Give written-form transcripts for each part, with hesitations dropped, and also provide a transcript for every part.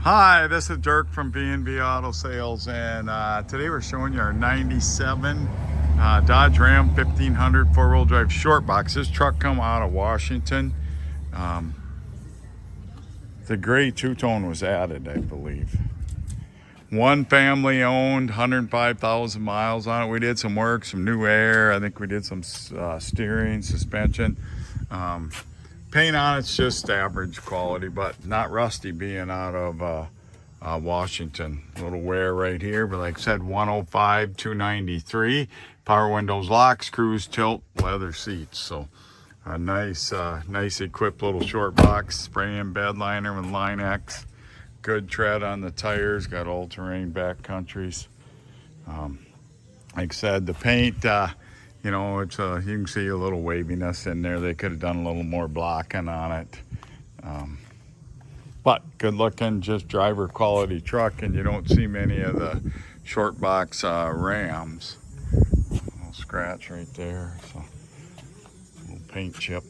Hi, this is Dirk from B&B Auto Sales, and today we're showing you our 97 Dodge Ram 1500 four-wheel drive short box. This truck come out of Washington. The gray two-tone was added, I believe. One family owned, 105,000 miles on it. We did some work, some new air. I think we did some steering, suspension. Paint on it's just average quality, but not rusty, being out of Washington. A little wear right here, but like I said, 105, 293. Power windows, locks, cruise, tilt, leather seats. So a nice equipped little short box. Spray-in bed liner with Line X. Good tread on the tires. Got all-terrain back countries. Like I said, the paint, you know, it's you can see a little waviness in there. They could have done a little more blocking on it. But good looking, just driver quality truck, and you don't see many of the short box Rams. A little scratch right there, so a little paint chip.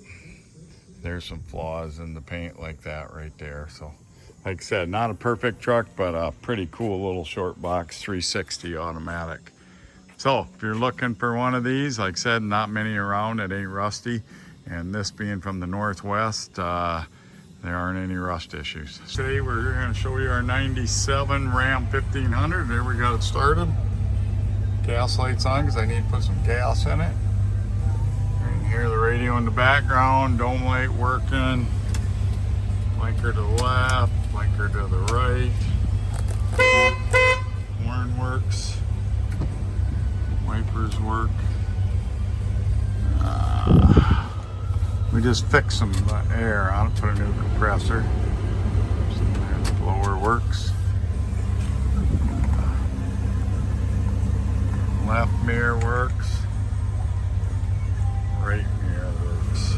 There's some flaws in the paint like that right there. So like I said, not a perfect truck, but a pretty cool little short box 360 automatic. So if you're looking for one of these, like I said, not many around. It ain't rusty, and this being from the Northwest, there aren't any rust issues. Today we're going to show you our 97 Ram 1500. There we got it started. Gas lights on because I need to put some gas in it. You can hear the radio in the background, dome light working, blinker to the left, blinker to the right. Horn works. Wipers work. We just fixed some air on it, put a new compressor. The blower works. Left mirror works. Right mirror works.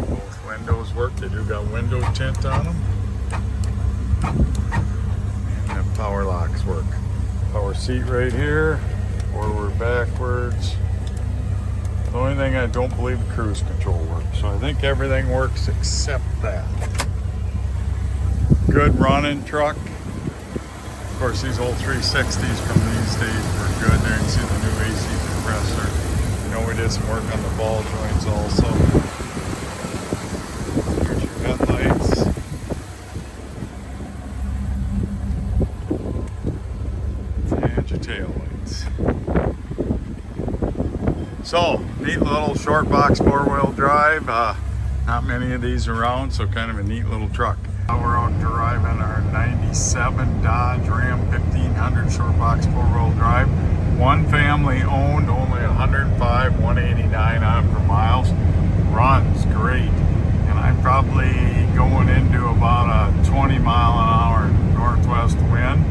Both windows work. They do got window tint on them. And the power locks work. Power seat right here. Forward, backwards. The only thing I don't believe the cruise control works. So I think everything works except that. Good running truck. Of course, these old 360s from these days were good. There you can see the new AC compressor. You know, we did some work on the ball joints also. Here's your headlights. And your tail lights. So, neat little short box four-wheel drive. Not many of these around, so kind of a neat little truck. Now we're out driving our 97 Dodge Ram 1500 short box four-wheel drive. One family owned, only 105, 189 on per miles. Runs great. And I'm probably going into about a 20 mile an hour northwest wind,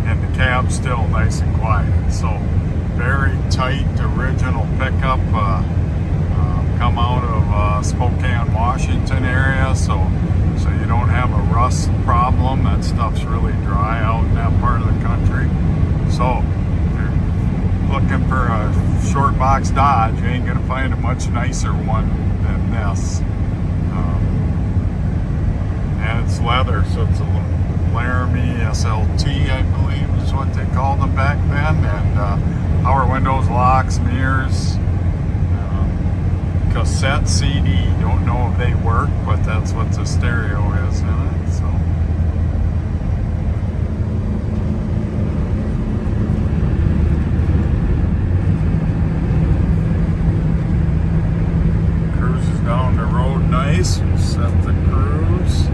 and the cab's still nice and quiet. So very tight original pickup, come out of Spokane, Washington area, so you don't have a rust problem. That stuff's really dry out in that part of the country. So if you're looking for a short box Dodge, you ain't gonna find a much nicer one than this. And it's leather, so it's a little Laramie SLT, I believe is what they called them back then. And power windows, locks, mirrors, cassette CD. Don't know if they work, but that's what the stereo is in it. So cruises down the road nice. We'll set the cruise.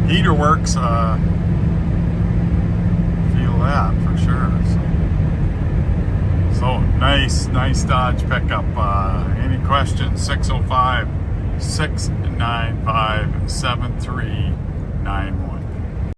Heater works, feel that for sure. So nice Dodge pickup. Any questions? 605-695-7391.